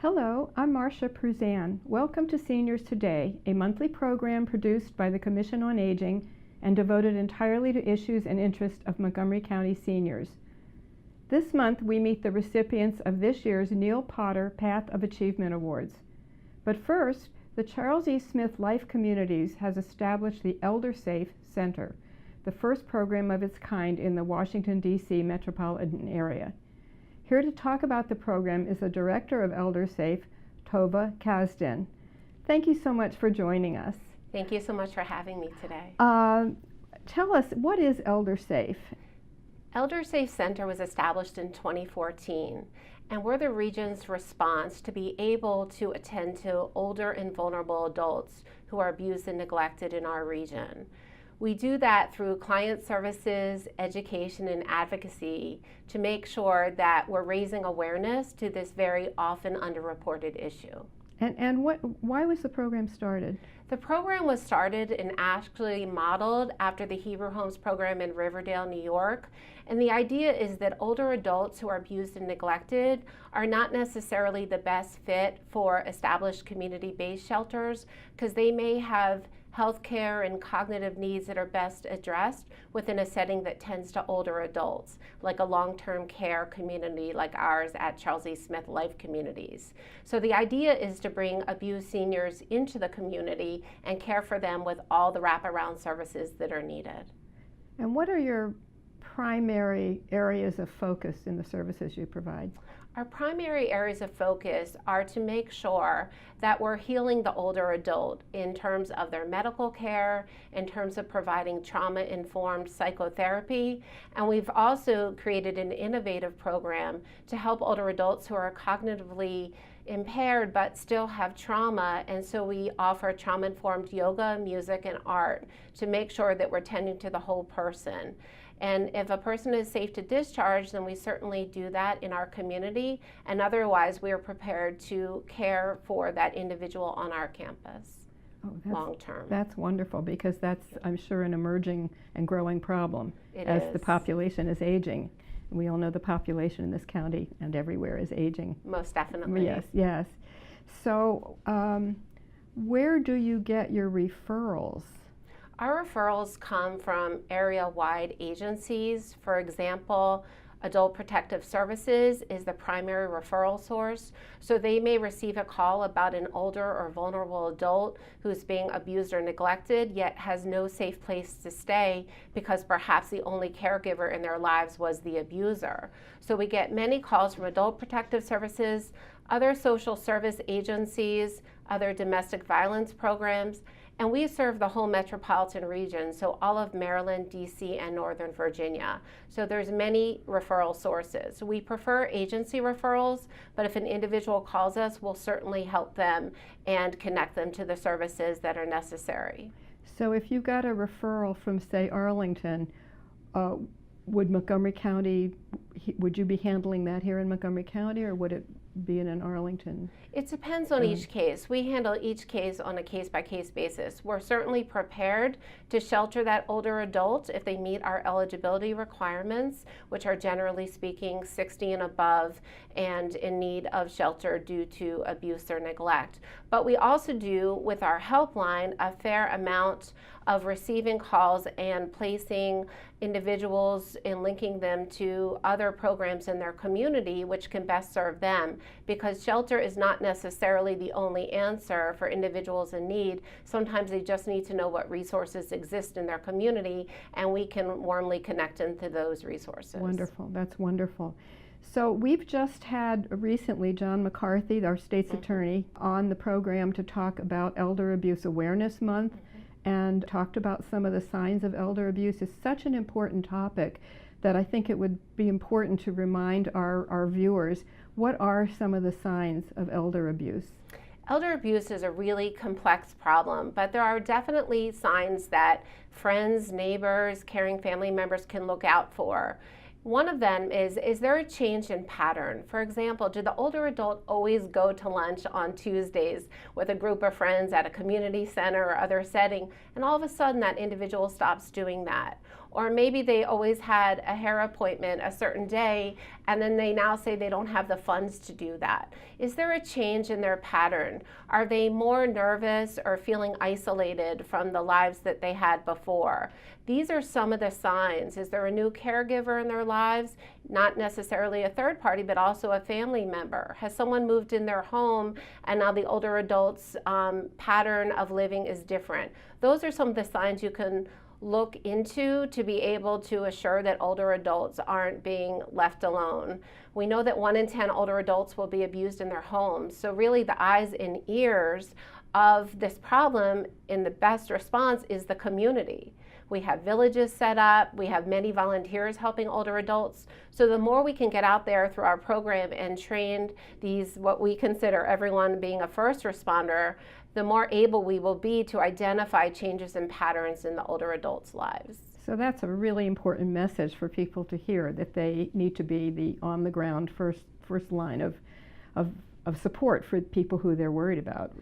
Hello, I'm Marcia Pruzan. Welcome to Seniors Today, a monthly program produced by the Commission on Aging and devoted entirely to issues and interests of Montgomery County seniors. This month, we meet the recipients of this year's Neal Potter Path of Achievement Awards. But first, the Charles E. Smith Life Communities has established the ElderSafe Center, the first program of its kind in the Washington, D.C. metropolitan area. Here to talk about the program is the director of ElderSafe, Tovah Kasdin. Thank you so much for joining us. Thank you so much for having me today. Tell us, what is ElderSafe? ElderSafe Center was established in 2014, and we're the region's response to be able to attend to older and vulnerable adults who are abused and neglected in our region. We do that through client services, education, and advocacy to make sure that we're raising awareness to this very often underreported issue. And why was the program started? The program was started and actually modeled after the Hebrew Homes program in Riverdale, New York. And the idea is that older adults who are abused and neglected are not necessarily the best fit for established community-based shelters because they may have healthcare and cognitive needs that are best addressed within a setting that tends to older adults, like a long-term care community like ours at Charles E. Smith Life Communities. So the idea is to bring abused seniors into the community and care for them with all the wraparound services that are needed. And what are your primary areas of focus in the services you provide? Our primary areas of focus are to make sure that we're healing the older adult in terms of their medical care, in terms of providing trauma-informed psychotherapy, and we've also created an innovative program to help older adults who are cognitively impaired but still have trauma, and so we offer trauma-informed yoga, music, and art to make sure that we're tending to the whole person. And if a person is safe to discharge, then we certainly do that in our community, and otherwise we are prepared to care for that individual on our campus long term. That's wonderful, because that's, I'm sure, an emerging and growing problem as the population is aging. We all know the population in this county and everywhere is aging. Most definitely. Yes, yes. So where do you get your referrals? Our referrals come from area-wide agencies. For example, Adult Protective Services is the primary referral source. So they may receive a call about an older or vulnerable adult who's being abused or neglected, yet has no safe place to stay because perhaps the only caregiver in their lives was the abuser. So we get many calls from Adult Protective Services, other social service agencies, other domestic violence programs, and we serve the whole metropolitan region, so all of Maryland, D.C., and Northern Virginia. So there's many referral sources. We prefer agency referrals, but if an individual calls us, we'll certainly help them and connect them to the services that are necessary. So if you got a referral from, say, Arlington, would Montgomery County, would you be handling that here in Montgomery County, or would it be in Arlington? It depends on each case. We handle each case on a case-by-case basis. We're certainly prepared to shelter that older adult if they meet our eligibility requirements, which are generally speaking 60 and above and in need of shelter due to abuse or neglect. But we also do, with our helpline, a fair amount of receiving calls and placing individuals and linking them to other programs in their community which can best serve them, because shelter is not necessarily the only answer for individuals in need. Sometimes they just need to know what resources exist in their community, and we can warmly connect them to those resources. Wonderful, that's wonderful. So we've just had recently John McCarthy, our state's attorney, on the program to talk about Elder Abuse Awareness Month, and talked about some of the signs of elder abuse. Is such an important topic that I think it would be important to remind our viewers, what are some of the signs of elder abuse? Elder abuse is a really complex problem, but there are definitely signs that friends, neighbors, caring family members can look out for. One of them is there a change in pattern? For example, did the older adult always go to lunch on Tuesdays with a group of friends at a community center or other setting, and all of a sudden that individual stops doing that? Or maybe they always had a hair appointment a certain day, and then they now say they don't have the funds to do that. Is there a change in their pattern? Are they more nervous or feeling isolated from the lives that they had before? These are some of the signs. Is there a new caregiver in their lives? Not necessarily a third party, but also a family member. Has someone moved in their home and now the older adult's pattern of living is different? Those are some of the signs you can look into to be able to assure that older adults aren't being left alone. We know that 1 in 10 older adults will be abused in their homes. So really the eyes and ears of this problem in the best response is the community. We have villages set up, we have many volunteers helping older adults. So the more we can get out there through our program and train these, what we consider everyone being a first responder, the more able we will be to identify changes in patterns in the older adults' lives. So that's a really important message for people to hear, that they need to be the on-the-ground first line of support for people who they're worried about.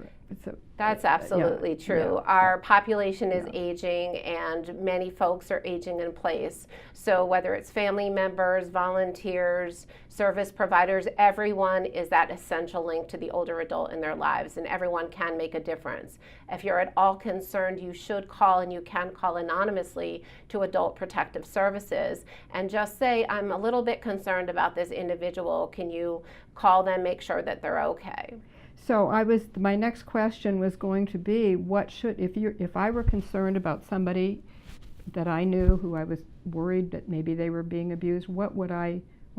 So, that's absolutely true. Yeah. Our population is aging, and many folks are aging in place. So whether it's family members, volunteers, service providers, everyone is that essential link to the older adult in their lives, and everyone can make a difference. If you're at all concerned, you should call, and you can call anonymously to Adult Protective Services and just say, I'm a little bit concerned about this individual. Can you call them, make sure that they're okay? So my next question was going to be, if I were concerned about somebody that I knew who I was worried that maybe they were being abused, what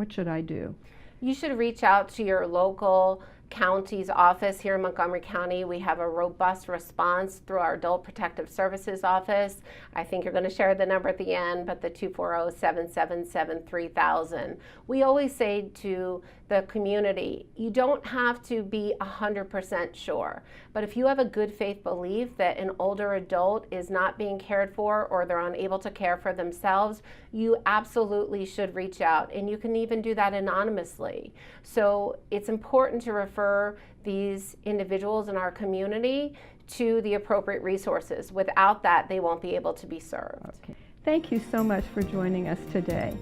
should I do? You should reach out to your local county's office. Here in Montgomery County, we have a robust response through our Adult Protective Services office. I think you're going to share the number at the end, but the 240-777-3000. We always say to the community, you don't have to be 100% sure, but if you have a good faith belief that an older adult is not being cared for or they're unable to care for themselves, you absolutely should reach out, and you can even do that anonymously. So it's important to refer these individuals in our community to the appropriate resources. Without that, they won't be able to be served. Okay. Thank you so much for joining us today.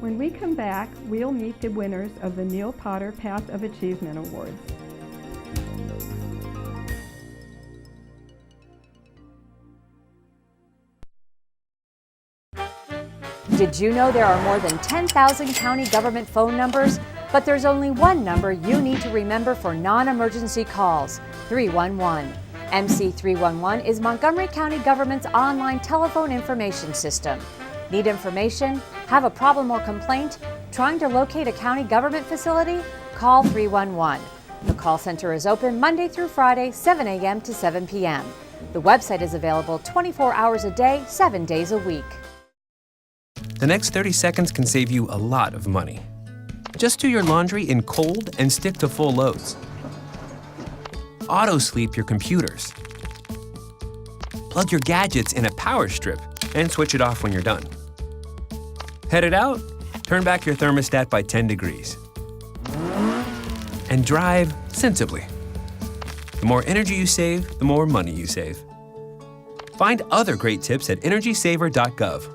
When we come back, we'll meet the winners of the Neal Potter Path of Achievement Awards. Did you know there are more than 10,000 county government phone numbers? But there's only one number you need to remember for non-emergency calls: 311. MC311 is Montgomery County government's online telephone information system. Need information? Have a problem or complaint? Trying to locate a county government facility? Call 311. The call center is open Monday through Friday, 7 a.m. to 7 p.m. The website is available 24 hours a day, 7 days a week. The next 30 seconds can save you a lot of money. Just do your laundry in cold and stick to full loads. Auto-sleep your computers. Plug your gadgets in a power strip and switch it off when you're done. Headed out? Turn back your thermostat by 10 degrees. And drive sensibly. The more energy you save, the more money you save. Find other great tips at energysaver.gov.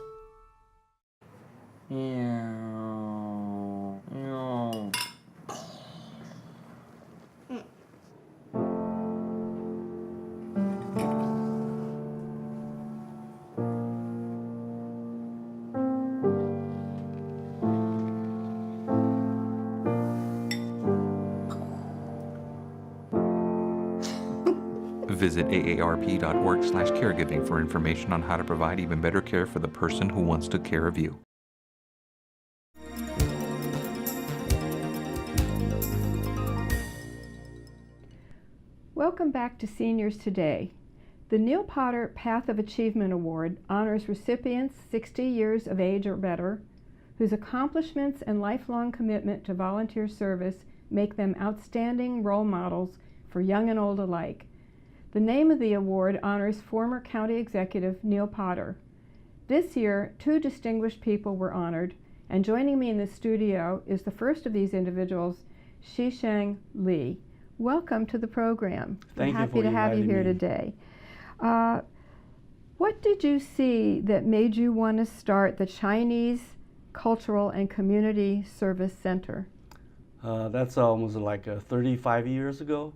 Visit aarp.org/caregiving for information on how to provide even better care for the person who wants to care of you. Welcome back to Seniors Today. The Neal Potter Path of Achievement Award honors recipients 60 years of age or better, whose accomplishments and lifelong commitment to volunteer service make them outstanding role models for young and old alike. The name of the award honors former County Executive Neal Potter. This year, 2 distinguished people were honored, And joining me in the studio is the first of these individuals, Chih-Hsiang Lee. Welcome to the program. Thank We're you happy for to have you here inviting me. today. What did you see that made you want to start the Chinese Cultural and Community Service Center? That's almost like 35 years ago.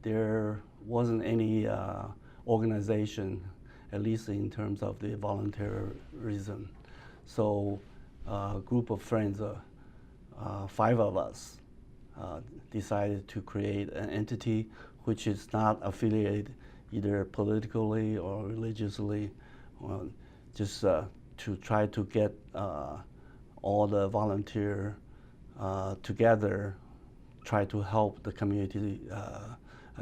There wasn't any organization, at least in terms of the volunteerism. So a group of friends, 5 of us, decided to create an entity which is not affiliated either politically or religiously, just to try to get all the volunteer together, try to help the community,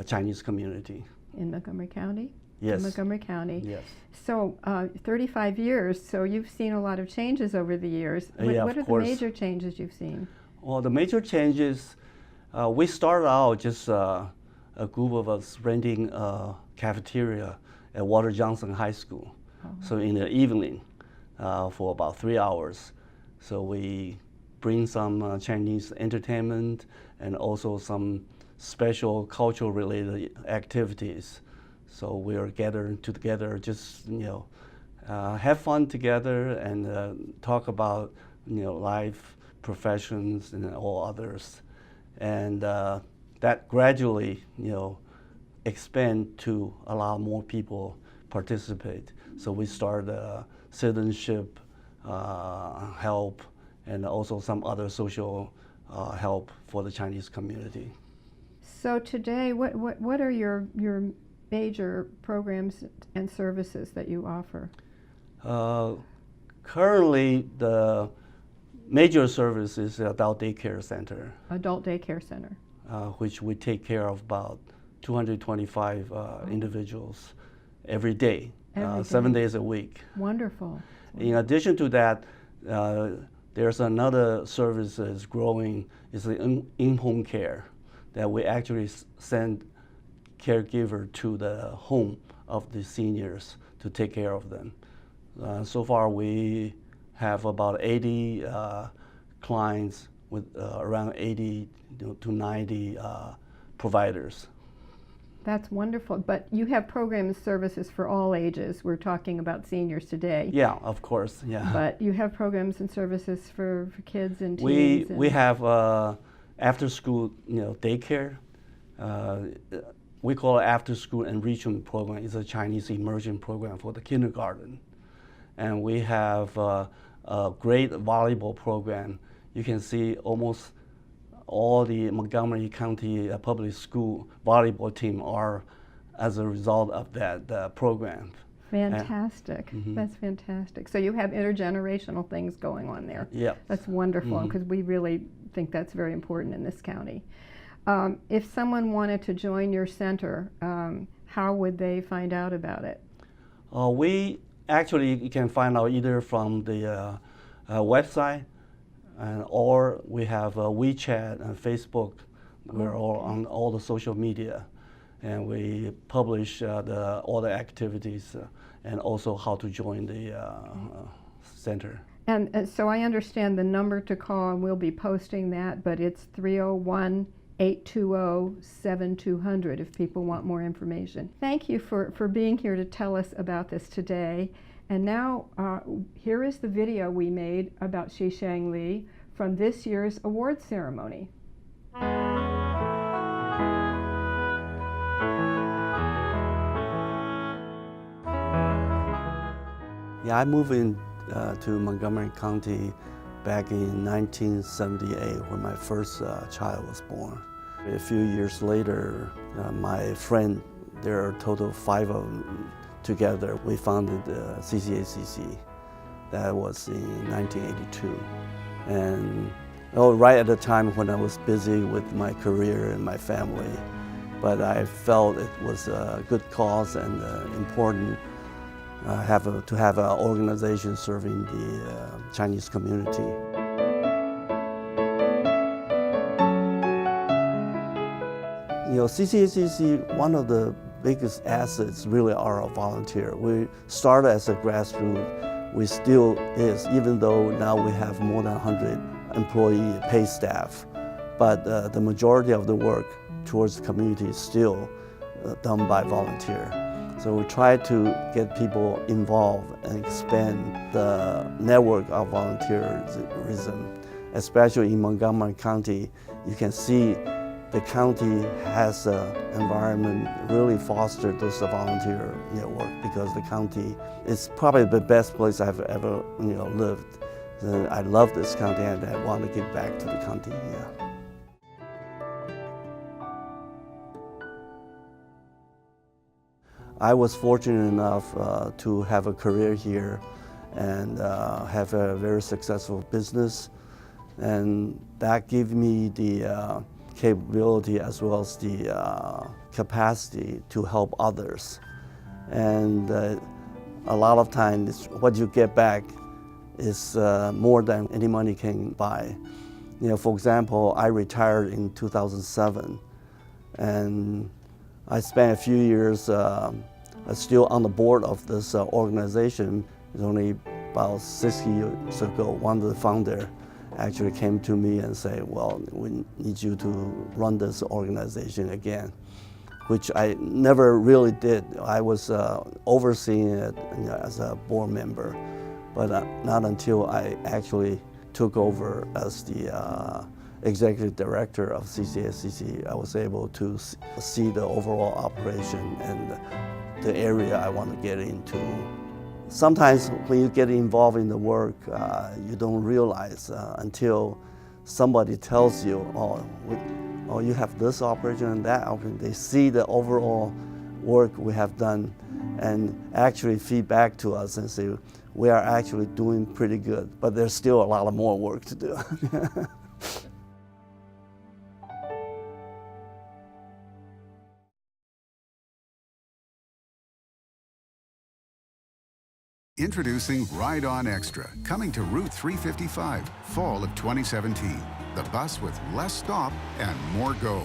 Chinese community. In Montgomery County? Yes. In Montgomery County. Yes. So 35 years, so you've seen a lot of changes over the years. Yeah, What are of the course. major changes you've seen? Well, the major changes, we started out just a group of us renting a cafeteria at Walter Johnson High School. Oh. So in the evening, for about 3 hours. So we bring some Chinese entertainment and also some special cultural related activities. So we are gathered together, just have fun together and talk about life, professions, and all others, and that gradually expand to allow more people participate. So we started citizenship help and also some other social help for the Chinese community. So today, what are your major programs and services that you offer? Currently, the major service is the adult daycare center, Adult Daycare Center. which we take care of about 225 individuals every day, Every 7 day. days a week. Wonderful. In addition to that, there's another service that is growing, is the in-home care, that we actually send caregiver to the home of the seniors to take care of them. So far we have about 80 clients with around 80 to 90 providers. That's wonderful. But you have programs, services for all ages. We're talking about seniors today. Yeah, of course, yeah. But you have programs and services for kids and We teens. have after school daycare. We call it after school enrichment program. It's a Chinese immersion program for the kindergarten. And we have a great volleyball program. You can see almost all the Montgomery County public school volleyball team are as a result of that program. Fantastic. Mhm. That's fantastic. So you have intergenerational things going on there. Yeah. That's wonderful, Mhm. because we really think that's very important in this county. If someone wanted to join your center, how would they find out about it? We actually, you can find out either from the website, or we have WeChat and Facebook. We're all on all the social media, and we publish all the activities and also how to join the center. And so I understand the number to call, and we'll be posting that, but it's 301-820-7200 if people want more information. Thank you for being here to tell us about this today. And now, here is the video we made about Chih-Hsiang Lee from this year's award ceremony. Yeah, I moved in to Montgomery County back in 1978 when my first child was born. A few years later, my friend, there are a total of 5 of them together, we founded CCACC. That was in 1982. And right at the time when I was busy with my career and my family, but I felt it was a good cause and important to have an organization serving the Chinese community. CCACC, one of the biggest assets really are our volunteer. We started as a grassroots we still is, even though now we have more than 100 employee paid staff, but the majority of the work towards the community is still done by volunteer. So we try to get people involved and expand the network of volunteerism, especially in Montgomery County. You can see the county has an environment really foster this volunteer network, because the county is probably the best place I've ever lived. I love this county and I want to give back to the county. Yeah. I was fortunate enough to have a career here and have a very successful business, and that gave me the capability as well as the capacity to help others. And a lot of times what you get back is more than any money can buy. For example, I retired in 2007, and I spent a few years still on the board of this organization. It's only about 60 years ago, one of the founders actually came to me and said, well, we need you to run this organization again, which I never really did. I was overseeing it as a board member, but not until I actually took over as the executive director of CCSCC, I was able to see the overall operation and the area I want to get into. Sometimes when you get involved in the work, you don't realize until somebody tells you, oh, you have this operation and that operation. They see the overall work we have done and actually feed back to us and say, we are actually doing pretty good, but there's still a lot of more work to do. Introducing Ride On Extra, coming to Route 355, fall of 2017. The bus with less stop and more go.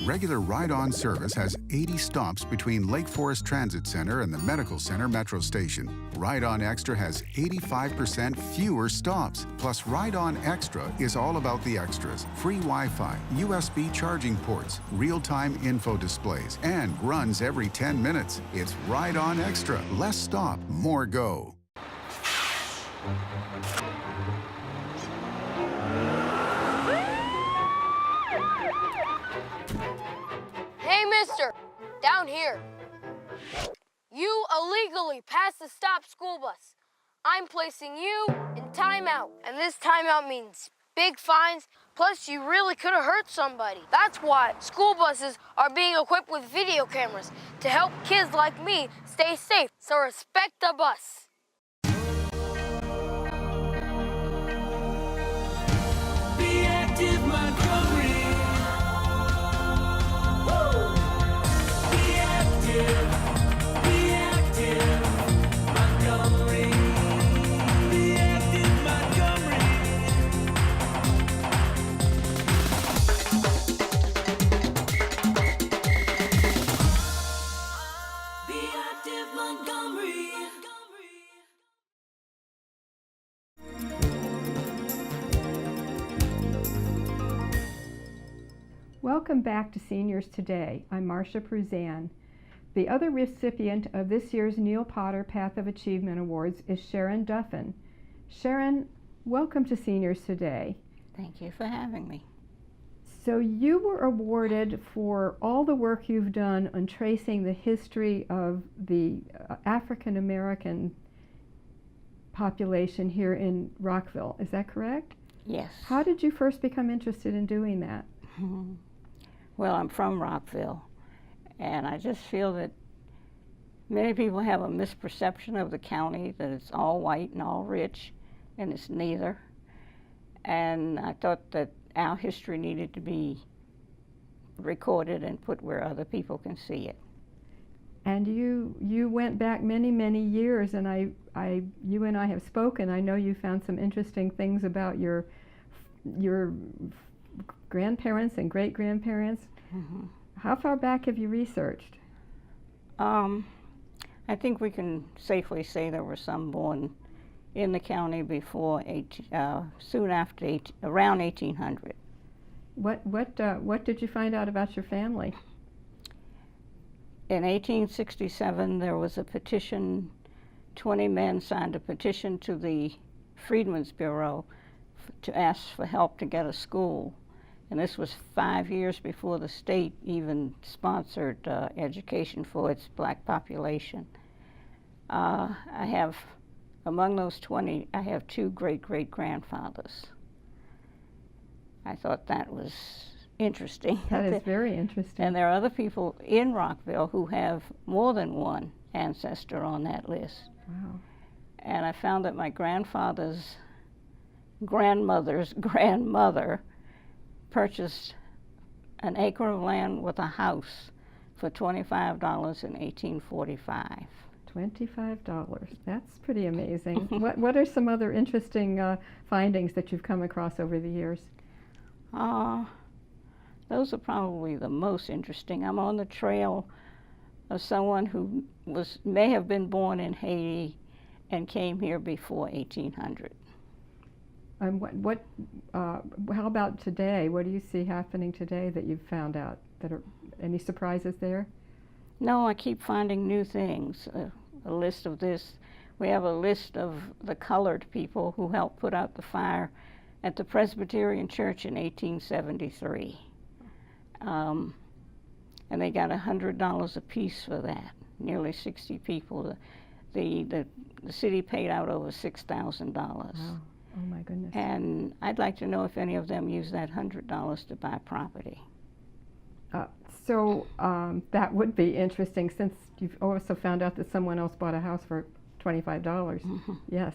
Regular Ride On service has 80 stops between Lake Forest Transit Center and the Medical Center Metro Station. Ride On Extra has 85% fewer stops. Plus, Ride On Extra is all about the extras. Free Wi-Fi, USB charging ports, real-time info displays, and runs every 10 minutes. It's Ride On Extra. Less stop, more go. Hey, mister, down here. You illegally passed the stop school bus. I'm placing you in timeout, and this timeout means big fines, plus you really could have hurt somebody. That's why school buses are being equipped with video cameras to help kids like me stay safe, so respect the bus. Be active, Montgomery. Be active, Montgomery. Be active, Montgomery. Be active, Montgomery. Welcome back to Seniors Today. I'm Marcia Pruzan. The other recipient of this year's Neal Potter Path of Achievement Awards is Sharon Duffin. Sharon, welcome to Seniors Today. Thank you for having me. So you were awarded for all the work you've done on tracing the history of the African American population here in Rockville. Is that correct? Yes. How did you first become interested in doing that? Well, I'm from Rockville, and I just feel that many people have a misperception of the county, that it's all white and all rich, and it's neither. And I thought that our history needed to be recorded and put where other people can see it. And you went back many, many years, and you and I have spoken. I know you found some interesting things about your grandparents and great-grandparents. Mm-hmm. How far back have you researched? I think we can safely say there were some born in the county before soon after around 1800. What did you find out about your family? In 1867, there was a petition. 20 men signed a petition to the Freedmen's Bureau to ask for help to get a school. And this was 5 years before the state even sponsored education for its black population. I have, among those 20, I have 2 great-great-grandfathers. I thought that was interesting. That is very interesting. And there are other people in Rockville who have more than one ancestor on that list. Wow. And I found that my grandfather's grandmother's grandmother purchased an acre of land with a house for $25 in 1845. $25. That's pretty amazing. What are some other interesting findings that you've come across over the years? Those are probably the most interesting. I'm on the trail of someone who may have been born in Haiti and came here before 1800. How about today? What do you see happening today that you've found out? Any surprises there? No, I keep finding new things. A list of this. We have a list of the colored people who helped put out the fire at the Presbyterian Church in 1873. And they got $100 apiece for that. Nearly 60 people. The city paid out over $6,000. Wow. Oh my goodness. And I'd like to know if any of them used that $100 to buy property. So that would be interesting, since you've also found out that someone else bought a house for $25. Mm-hmm. Yes.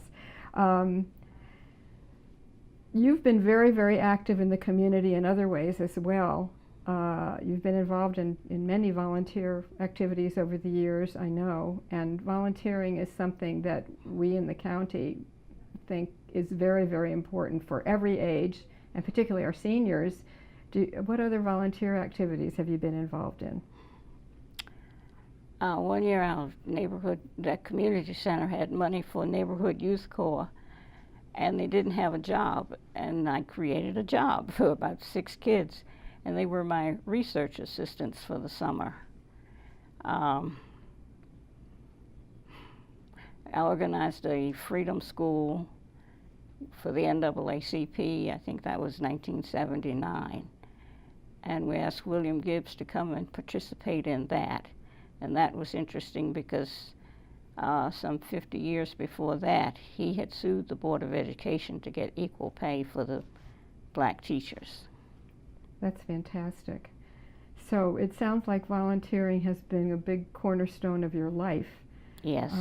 You've been very, very active in the community in other ways as well. You've been involved in many volunteer activities over the years, I know, and volunteering is something that we in the county think is very, very important for every age, and particularly our seniors. What other volunteer activities have you been involved in? One year our that community center had money for neighborhood youth corps, and they didn't have a job, and I created a job for about 6 kids, and they were my research assistants for the summer. I organized a freedom school for the NAACP. I think that was 1979. And we asked William Gibbs to come and participate in that. And that was interesting because some 50 years before that, he had sued the Board of Education to get equal pay for the black teachers. That's fantastic. So it sounds like volunteering has been a big cornerstone of your life. Yes.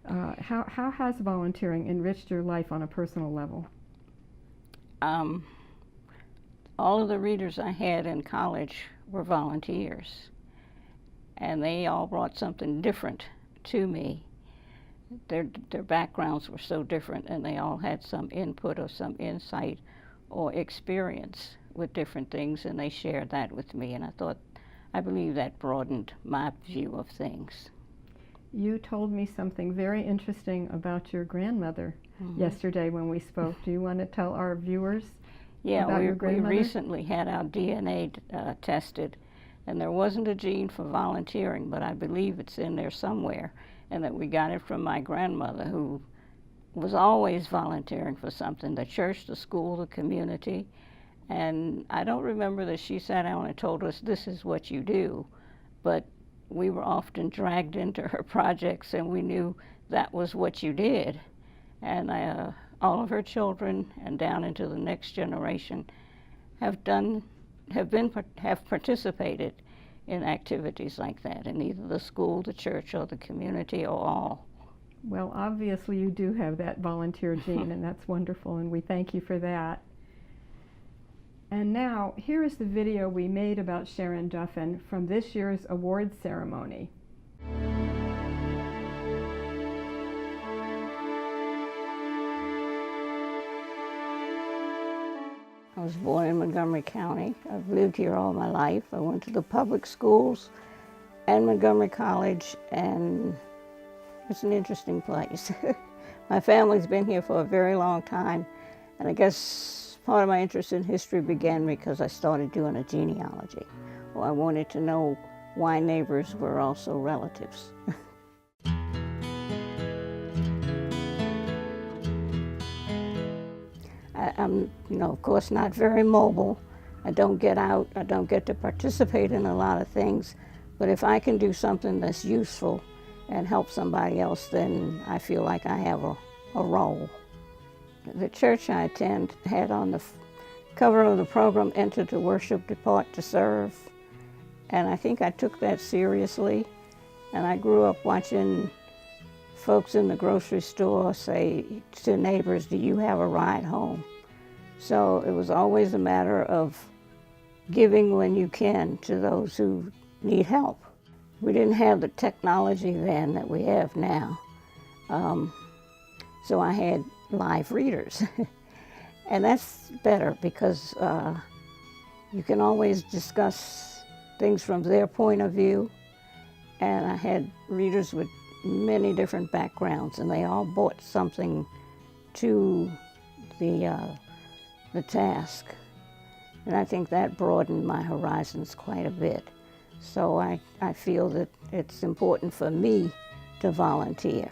How has volunteering enriched your life on a personal level? All of the readers I had in college were volunteers, and they all brought something different to me. Their backgrounds were so different, and they all had some input or some insight or experience with different things, and they shared that with me, and I believe that broadened my view of things. You told me something very interesting about your grandmother yesterday when we spoke. Do you want to tell our viewers about your grandmother? We recently had our DNA tested, and there wasn't a gene for volunteering, but I believe it's in there somewhere, and that we got it from my grandmother, who was always volunteering for something, the church, the school, the community. And I don't remember that she sat down and told us, this is what you do, but we were often dragged into her projects, and we knew that was what you did. And all of her children and down into the next generation have participated in activities like that in either the school, the church, or the community, or all. Well, obviously you do have that volunteer gene, and that's wonderful, and we thank you for that. And now, here is the video we made about Sharon Duffin from this year's awards ceremony. I was born in Montgomery County. I've lived here all my life. I went to the public schools and Montgomery College, and it's an interesting place. My family's been here for a very long time, and I guess part of my interest in history began because I started doing a genealogy. Well, I wanted to know why neighbors were also relatives. I'm, of course, not very mobile. I don't get out. I don't get to participate in a lot of things. But if I can do something that's useful and help somebody else, then I feel like I have a role. The church I attend had on the cover of the program, "Enter to worship, depart to serve." And I think I took that seriously. And I grew up watching folks in the grocery store say to neighbors, "Do you have a ride home?" So it was always a matter of giving when you can to those who need help. We didn't have the technology then that we have now. So I had live readers. And that's better because you can always discuss things from their point of view. And I had readers with many different backgrounds, and they all brought something to the task. And I think that broadened my horizons quite a bit. So I feel that it's important for me to volunteer.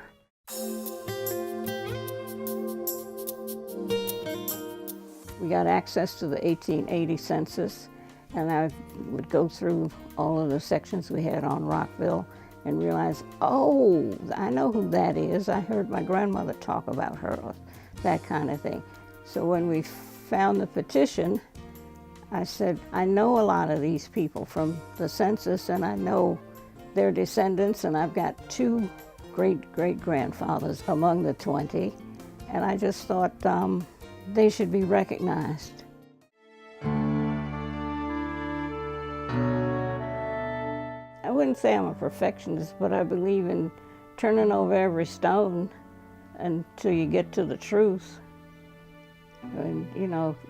We got access to the 1880 census, and I would go through all of the sections we had on Rockville and realize, oh, I know who that is. I heard my grandmother talk about her, or that kind of thing. So when we found the petition, I said, I know a lot of these people from the census, and I know their descendants, and I've got 2 great-great-grandfathers among the 20, and I just thought they should be recognized. I wouldn't say I'm a perfectionist, but I believe in turning over every stone until you get to the truth. And,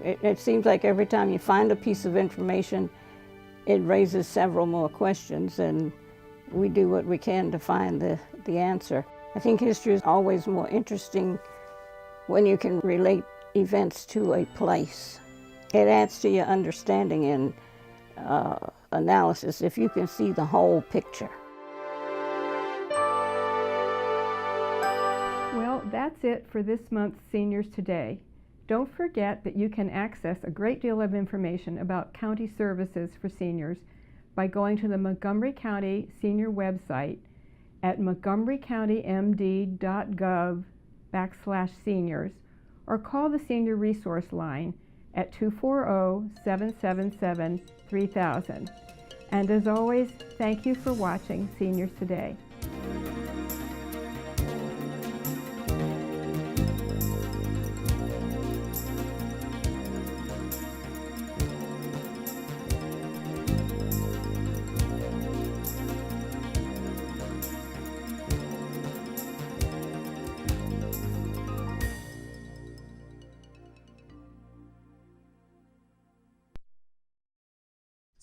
it seems like every time you find a piece of information, it raises several more questions, and we do what we can to find the answer. I think history is always more interesting when you can relate events to a place. It adds to your understanding and analysis if you can see the whole picture. Well, that's it for this month's Seniors Today. Don't forget that you can access a great deal of information about county services for seniors by going to the Montgomery County Senior website at montgomerycountymd.gov/seniors or call the Senior Resource Line at 240-777-3000. And as always, thank you for watching Seniors Today.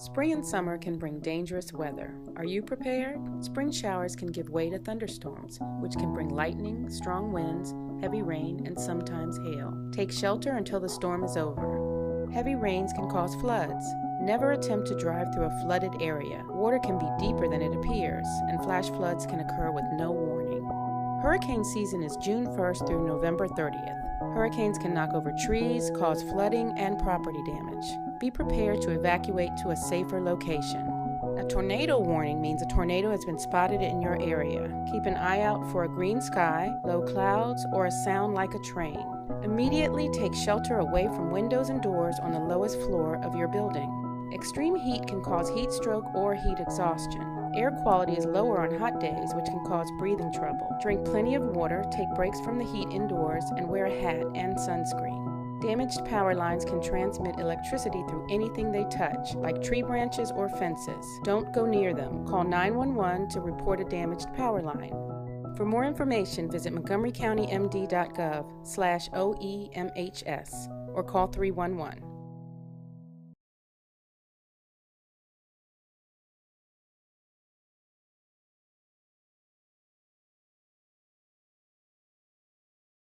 Spring and summer can bring dangerous weather. Are you prepared? Spring showers can give way to thunderstorms, which can bring lightning, strong winds, heavy rain, and sometimes hail. Take shelter until the storm is over. Heavy rains can cause floods. Never attempt to drive through a flooded area. Water can be deeper than it appears, and flash floods can occur with no warning. Hurricane season is June 1st through November 30th. Hurricanes can knock over trees, cause flooding, and property damage. Be prepared to evacuate to a safer location. A tornado warning means a tornado has been spotted in your area. Keep an eye out for a green sky, low clouds, or a sound like a train. Immediately take shelter away from windows and doors on the lowest floor of your building. Extreme heat can cause heat stroke or heat exhaustion. Air quality is lower on hot days, which can cause breathing trouble. Drink plenty of water, take breaks from the heat indoors, and wear a hat and sunscreen. Damaged power lines can transmit electricity through anything they touch, like tree branches or fences. Don't go near them. Call 911 to report a damaged power line. For more information, visit montgomerycountymd.gov/OEMHS or call 311.